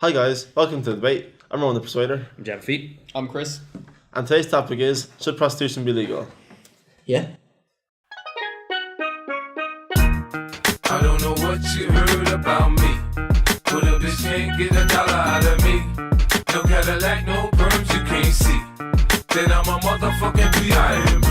Hi guys, welcome to the debate. I'm Rowan the Persuader. I'm Jeff Feet. I'm Chris. And today's topic is, should prostitution be legal? Yeah. I don't know what you heard about me, but a bitch can't get a dollar out of me. No Cadillac, no perms you can't see. Then I'm a motherfucking P.I.M.P.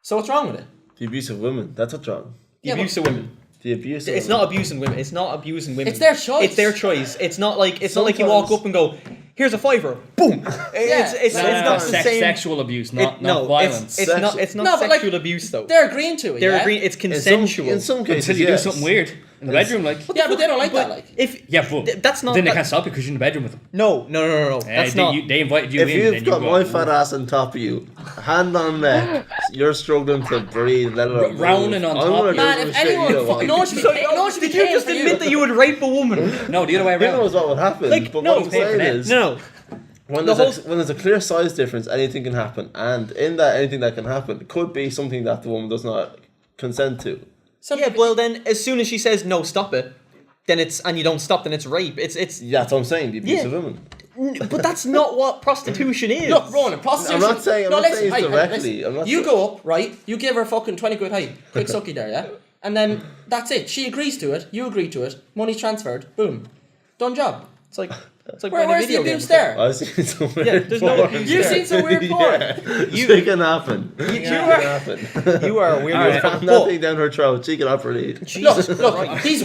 So what's wrong with it? The abuse of women, that's what's wrong. The abuse of women. The abuse of It's women. not abusing women. It's not abusing women. It's their choice. It's their choice. It's not like you walk up and go, "Here's a $5." Boom. It's not the same. Sexual abuse, not violence. It's not No, but, sexual abuse though. They're agreeing to it. They're yeah? agreeing. It's consensual. In some cases, Until you yes. do something weird in the bedroom, like. Yeah, but they don't like that. Like, That's not. Then they can't stop you because you're in the bedroom with them. No. That's not. They invited you If in. you've then got you my fat ass on top of you, hand on neck, you're struggling to breathe, let alone move. Rounding on top of you. man, if anyone fucking knows should be Did you just admit that you would rape a woman? No, the other way Who around. knows what would happen? Like, but no, what I'm saying is, No. when there's a clear size difference, anything can happen. And in that anything that can happen could be something that the woman does not consent to. Yeah, well then, as soon as she says no, stop it, then and you don't stop, then it's rape. It's. Yeah, that's what I'm saying, the abuse of women. But that's not what prostitution is. Look, Ronan, prostitution. I'm not saying it's directly. You go up, right? You give her fucking 20 quid, hey, quick sucky there, yeah? And then that's it. She agrees to it. You agree to it. Money's transferred. Boom. Done job. It's like Where's the abuse there? I've seen some weird Yeah, there's no porn. abuse You've seen some weird porn. It can happen. You are a weird. I'm not taking down her throat. She can operate. Look, these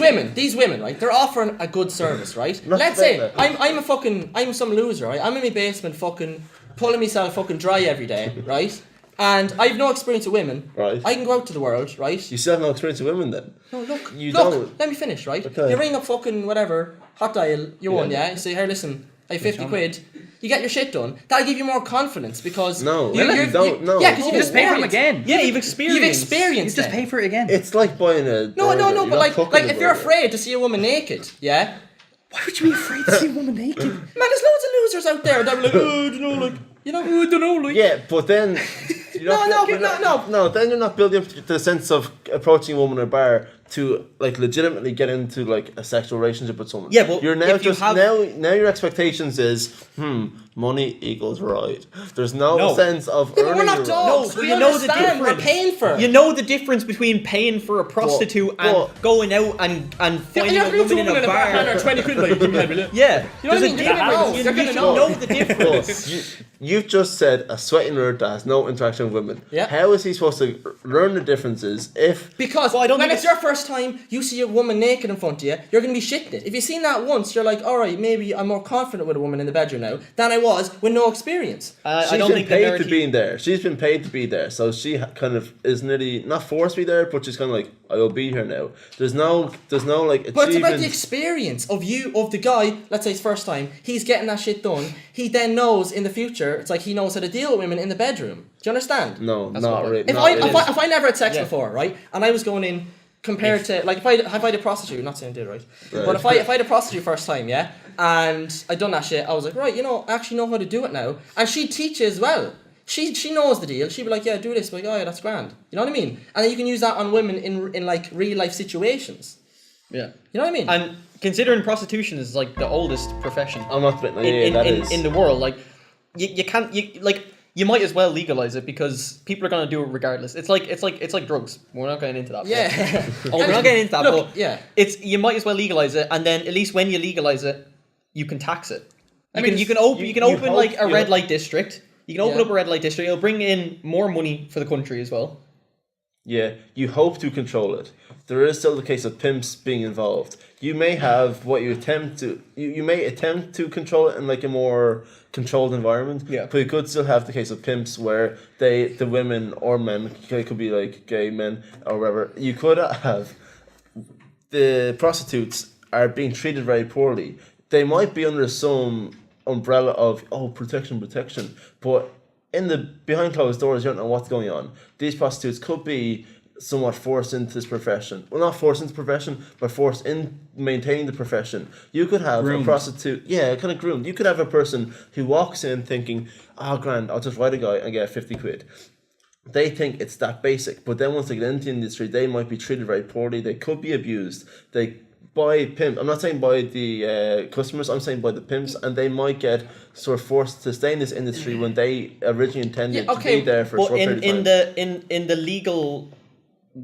women, right? They're offering a good service, right? Let's say I'm some loser, right? I'm in my basement, fucking pulling myself fucking dry every day, right? And I've no experience with women. Right. I can go out to the world, right? You still have no experience with women then? No, look, don't. let me finish, right? Okay. You ring up fucking whatever, hot dial, you're on, yeah? You say, here, listen, I have 50 quid. You get your shit done. That'll give you more confidence because... No, you don't. Yeah, because You just pay for them again. Yeah, you've experienced. You've experienced You just it. pay for it again. It's like buying a No, burger. You're but not like cooking the if you're burger. afraid to see a woman naked, yeah? Why would you be afraid to see a woman naked? Man, there's loads of losers out there that are like, oh, I don't know, like... Yeah, but then... No. No, then you're not building up the sense of approaching a woman in a bar to like legitimately get into like a sexual relationship with someone. Yeah, but you're now if you just have- now your expectations is money equals ride. There's no sense of Yeah, but earning we're not your dogs. No, we you know the understand. We're difference. paying for it. You know the difference between paying for a prostitute and going out and finding a woman in a bar. or 20 quid, like, Yeah, You know what I mean? there's They're a gonna know. difference. They're You gonna should know. know the difference. You've just said a sweaty nerd that has no interaction with women. Yeah. How is he supposed to learn the differences if... Because I don't when think it's your first time, you see a woman naked in front of you, you're going to be shitting it. If you've seen that once, you're like, alright, maybe I'm more confident with a woman in the bedroom now than I was with no experience. She's I don't been think the paid to narrative- be there. She's been paid to be there, so she kind of is nearly not forced to be there, but she's kind of like, I will be here now. There's no like But it's achievement. about the experience of the guy, let's say it's first time, he's getting that shit done, he then knows in the future, it's like he knows how to deal with women in the bedroom. Do you understand? No, not really. If I never had sex before, right, and I was going in compared to like if I had a prostitute, not saying I did, right? But if I had a prostitute first time, yeah, and I'd done that shit, I was like, right, I actually know how to do it now, and she'd teach you as well. She knows the deal. She'd be like, yeah, do this. Like, oh yeah, that's grand. You know what I mean? And then you can use that on women in like real life situations. Yeah, you know what I mean? And considering prostitution is like the oldest profession I'm not admitting in the world, like you can't you might as well legalize it because people are gonna do it regardless. It's like drugs. We're not getting into that. Yeah. We're not getting into that. Look, but yeah. You might as well legalize it, and then at least when you legalize it, you can tax it. You mean, can open like a red light district. You can open Yeah. up a red light district. It'll bring in more money for the country as well. Yeah, you hope to control it. There is still the case of pimps being involved. You may have what you attempt to... You may attempt to control it in like a more controlled environment. Yeah. But you could still have the case of pimps where the women or men, it could be like gay men or whatever, you could have... The prostitutes are being treated very poorly. They might be under some umbrella of, protection, but... in the behind closed doors, you don't know what's going on. These prostitutes could be somewhat forced into this profession. Well, not forced into the profession, but forced in maintaining the profession. You could have Groomed. a prostitute, kind of groomed. You could have a person who walks in thinking, grand, I'll just write a guy and get 50 quid. They think it's that basic, but then once they get into the industry, they might be treated very poorly. They could be abused. by pimp. I'm not saying by the customers. I'm saying by the pimps, and they might get sort of forced to stay in this industry when they originally intended to be there for a but short period of time. in the legal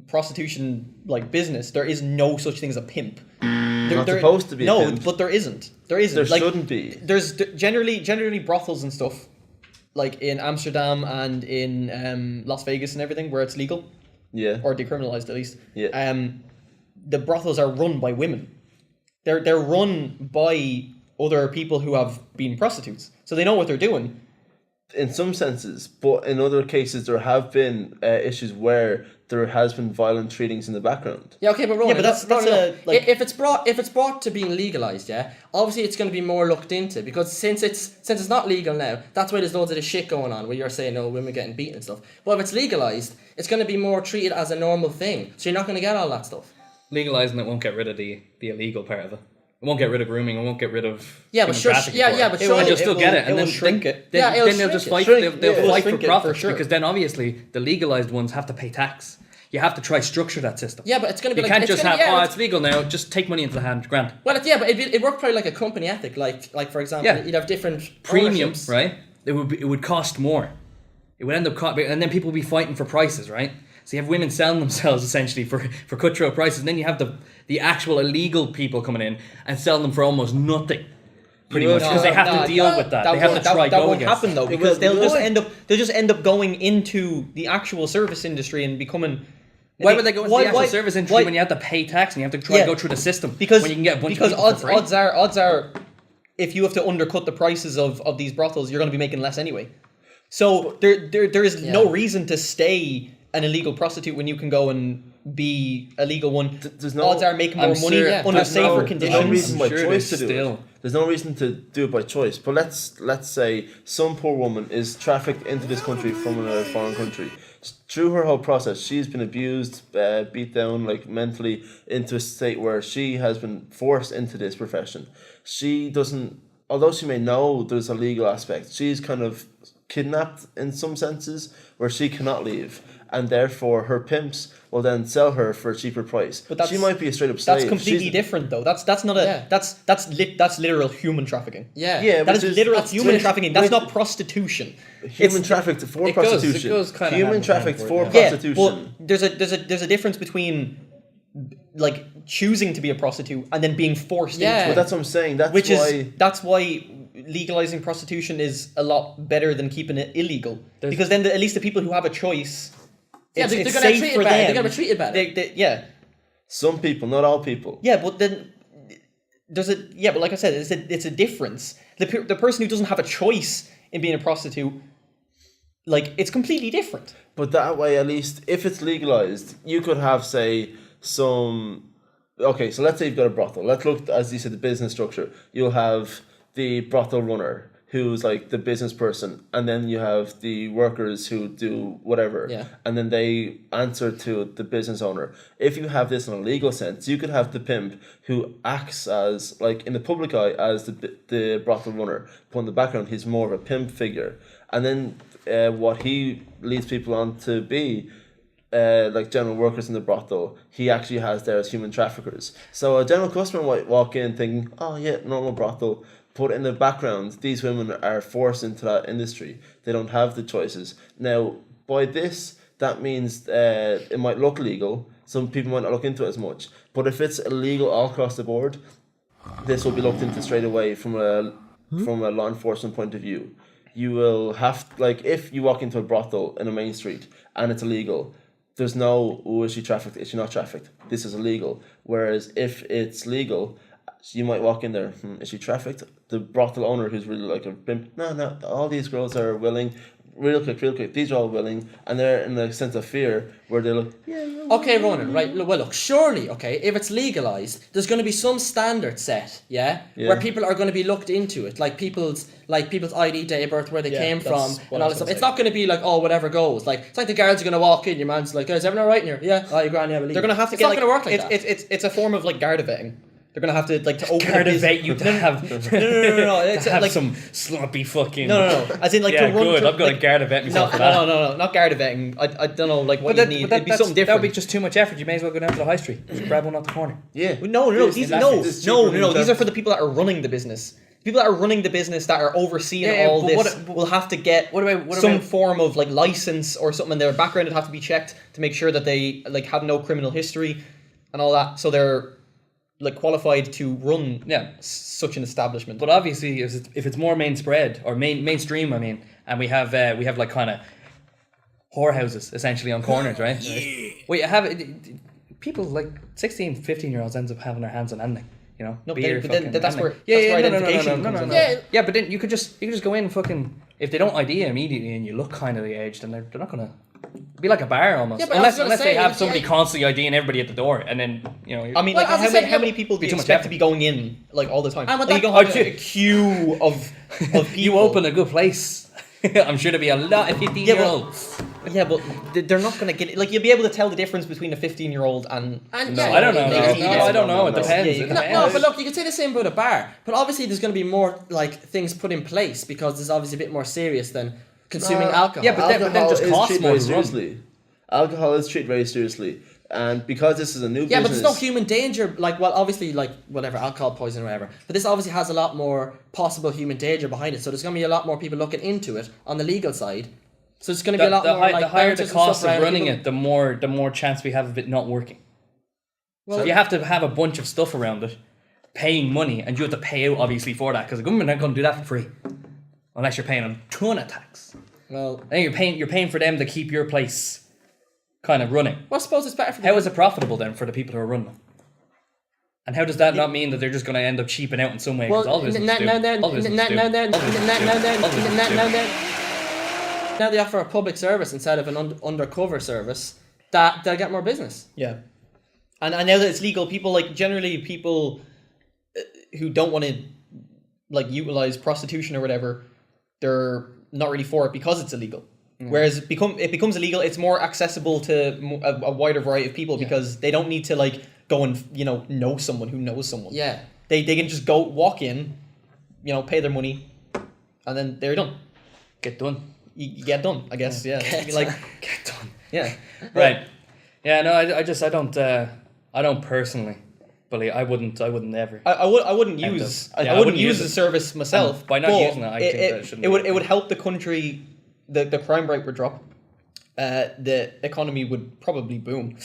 prostitution like business, there is no such thing as a pimp. Not supposed to be a no, pimp. but there isn't. There isn't. There like, shouldn't be. There's generally brothels and stuff, like in Amsterdam and in Las Vegas and everything, where it's legal. Yeah. Or decriminalized at least. Yeah. The brothels are run by women. They're run by other people who have been prostitutes, so they know what they're doing. In some senses, but in other cases, there have been issues where there has been violent treatings in the background. Yeah, okay, but Ronan, but that's Ronan, a, look, like- if it's brought to being legalized, yeah, obviously it's going to be more looked into, because since it's not legal now, that's why there's loads of this shit going on where you're saying, oh, women getting beaten and stuff. But if it's legalized, it's going to be more treated as a normal thing, so you're not going to get all that stuff. Legalizing it won't get rid of the illegal part of it. It won't get rid of grooming. It won't get rid of Yeah, but human sure, trafficking yeah, for yeah, it. but It surely will- You'll still get it, and will then shrink it. Yeah, it'll then they'll shrink just it. fight. Shrink, They'll yeah. fight Shrink for it, profit for sure. because then obviously the legalized ones have to pay tax. You have to try structure that system. Yeah, but it's going to be You like... can't it's just gonna have be- yeah, it's legal now. Just take money into the hand, grant. Well, but it worked probably like a company ethic, like for example, Yeah. you'd have different Premium, ownerships. right? It would cost more. It would end up and then people would be fighting for prices, right? So you have women selling themselves essentially for cutthroat prices, and then you have the actual illegal people coming in and selling them for almost nothing. Pretty much because they have to deal with that. They have to try that go won't against happen it. though, because It they'll will. just end up going into the actual service industry and becoming. Why would they go into Why- the actual why- service industry why- when you have to pay tax and you have to try Yeah, to go through the system? Because when you can get a bunch because of people for free? odds are, if you have to undercut the prices of these brothels, you're going to be making less anyway. So there is no reason to stay an illegal prostitute when you can go and be a legal one. There's no- odds are making more I'm money sure- under there's safer no- conditions. There's no reason by I'm sure choice to there's do it. still- There's no reason to do it by choice. But let's say some poor woman is trafficked into this country from another foreign country. Through her whole process, she's been abused, beat down, like mentally, into a state where she has been forced into this profession. She doesn't, although she may know there's a legal aspect, she's kind of kidnapped in some senses where she cannot leave. And therefore, her pimps will then sell her for a cheaper price. But that's- she might be a straight up slave. That's completely She's- different though. That's not a Yeah. that's literal human trafficking. Yeah. Yeah, That which is literal that's human twist- trafficking. That's which- not prostitution. Human trafficked for it goes- prostitution. it goes kinda hand Human in trafficked hand for for it, yeah. prostitution. But there's a difference between like choosing to be a prostitute and then being forced Yeah. into But it. that's what I'm saying. That's why legalizing prostitution is a lot better than keeping it illegal. There's- Because then at least the people who have a choice, Yeah, it's they're it's gonna be safe treated for better. them. They're gonna be treated better. Yeah, some people, not all people. yeah, but then but like I said, it's a difference. The person who doesn't have a choice in being a prostitute, like it's completely different. But that way, at least, if it's legalized, you could have, say, some. Okay, so let's say you've got a brothel. Let's look, as you said, the business structure. You'll have the brothel runner, who's like the business person, and then you have the workers who do whatever, Yeah. and then they answer to the business owner. If you have this in a legal sense, you could have the pimp who acts as, like, in the public eye, as the brothel runner, but in the background he's more of a pimp figure, and then what he leads people on to be, like general workers in the brothel, he actually has there as human traffickers. So a general customer might walk in thinking, oh yeah, normal brothel, but in the background, these women are forced into that industry. They don't have the choices. Now, by this, that means it might look legal. Some people might not look into it as much. But if it's illegal all across the board, this will be looked into straight away from a law enforcement point of view. You will have, like, if you walk into a brothel in a main street and it's illegal, there's no, oh, is she trafficked? Is she not trafficked? This is illegal. Whereas if it's legal, you might walk in there, is she trafficked? The brothel owner, who's really like a pimp, no, all these girls are willing, real quick, these are all willing, and they're in a sense of fear where they look, Okay, Ronan, right, well look, surely, okay, if it's legalised, there's going to be some standard set, yeah? Where people are going to be looked into it, like people's ID, date of birth, where they came from, that's what and I all was this stuff. gonna It's say. not going to be like, oh, whatever goes. Like, it's like the guards are going to walk in, your man's like, is everyone alright in here? Yeah, oh, you're grand, yeah, They're gonna have to it's get not going to work like that. It's a form of like Garda vetting. They're gonna have to like to open a Motivate you to have no. It's to have like some sloppy fucking. no. As in like Yeah, to run. good. To, I'm gonna like, guard vet myself for that. no, not Garda vetting. I don't know like what you need. It'd be something That different. would be just too much effort. You may as well go down to the high street. Just grab one off the corner. Yeah. No. These It's cheaper than These are for the people that are running the business. People that are running the business that are overseeing all this will have to get some form of like license or something in their background. Would have to be checked to make sure that they like have no criminal history and all that. So they're like qualified to run such an establishment. But obviously, if it's more mainstream, I mean, and we have like kind of whorehouses essentially on corners, right? We have people like 16, 15-year-olds ends up having their hands on anything. You know, No, beer, but then that's where identification comes in. Yeah, but then you could just go in and fucking, if they don't ID you immediately and you look kind of the age, then they're not gonna be like a bar almost. Yeah, but I was unless gonna they say, have somebody constantly IDing everybody at the door, and then you know. I mean, Well, like as I how said, many people do you too much expect effort. to be going in like all the time? And with Like, that- you don't have a queue of people. you open a good place. I'm sure there'll be a lot of 15-year-olds. Yeah, but they're not going to get it. Like, you'll be able to tell the difference between a 15-year-old and And I don't know. I don't know. It No. depends. Yeah, It you No, depends. but look, you could say the same about a bar. But obviously, there's going to be more like things put in place because there's obviously a bit more serious than consuming alcohol. yeah, but then Alcohol just is costs treated more very to run. seriously. Alcohol is treated very seriously, and because this is a new yeah, but business. there's no human danger. Like, well, obviously, like whatever alcohol poisoning or whatever. But this obviously has a lot more possible human danger behind it. So there's going to be a lot more people looking into it on the legal side. So it's going to be a lot more like the higher the bouncers and cost stuff of around running people. it, the more chance we have of it not working. Well, So you have to have a bunch of stuff around it, paying money, and you have to pay out obviously for that because the government aren't going to do that for free, unless you're paying a ton of tax. well, Then you're paying for them to keep your place kind of running. I suppose it's better for the How is it profitable then for the people who are running them? And how does that not mean that they're just going to end up cheaping out in some way? 'Cause all businesses do. All businesses do. Now they offer a public service instead of an undercover service that they'll get more business. yeah. And now that it's legal, people like generally people who don't want to like utilize prostitution or whatever, they're not really for it because it's illegal. Whereas it becomes illegal, it's more accessible to a wider variety of people because they don't need to like go and know someone who knows someone. Yeah. They can just go walk in, pay their money, and then they're done. Get done. You get done, I guess. Yeah. Get Like Get done. yeah. Right. Yeah. No. I don't personally believe. I wouldn't ever. I wouldn't And use yeah, I wouldn't use use it. the service myself. And by not but using it, I think that it shouldn't it would be. it would help the country. The crime rate would drop. The economy would probably boom.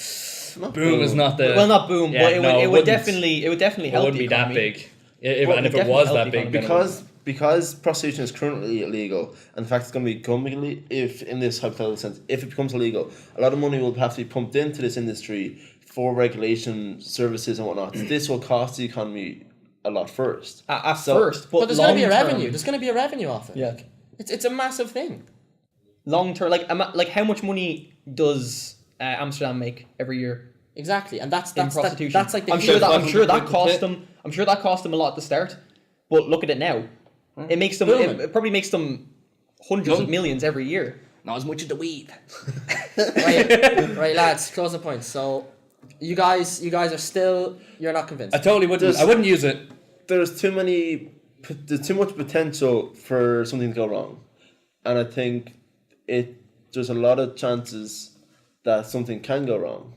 Boom is not the. Well, not boom, Yeah, but it no, would wouldn't. definitely It help wouldn't the be that economy. big. If, Well, and it if it definitely was help that the big, then economy. it would. Because prostitution is currently illegal, and in fact it's going to become illegal if, in this hypothetical sense, if it becomes illegal, a lot of money will have to be pumped into this industry for regulation, services and whatnot. This will cost the economy a lot first. At So- first, But there's going to be a long-term- revenue. There's going to be a revenue off it. Yeah. Like, it's a massive thing. Long term, like how much money does Amsterdam make every year Exactly. And that's in prostitution? that's like the I'm sure huge- that cost them. I'm sure that cost them a lot at the start. But look at it now. It makes them. It probably makes them hundreds of millions every year. Not as much as the weed. right, lads, closing points. So you guys are still, you're not convinced. I totally wouldn't. There's- I wouldn't use it. There's too much potential for something to go wrong, and I think there's a lot of chances that something can go wrong.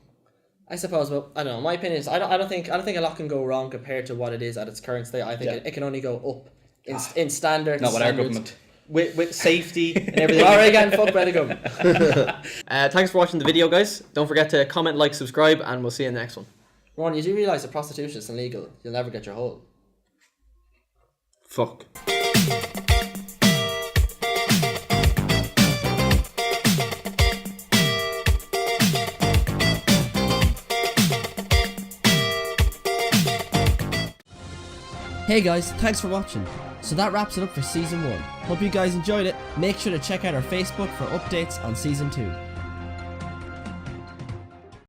I suppose, but I don't know. My opinion is I don't think a lot can go wrong compared to what it is at its current state. I think it can only go up in standards. Not with our standards. government. With safety and everything. We're already getting fucked by the government. Thanks for watching the video, guys. Don't forget to comment, like, subscribe, and we'll see you in the next one. Ron, you do realise that prostitution is illegal. You'll never get your hold. Fuck. Hey guys, thanks for watching. So that wraps it up for Season 1. Hope you guys enjoyed it. Make sure to check out our Facebook for updates on Season 2.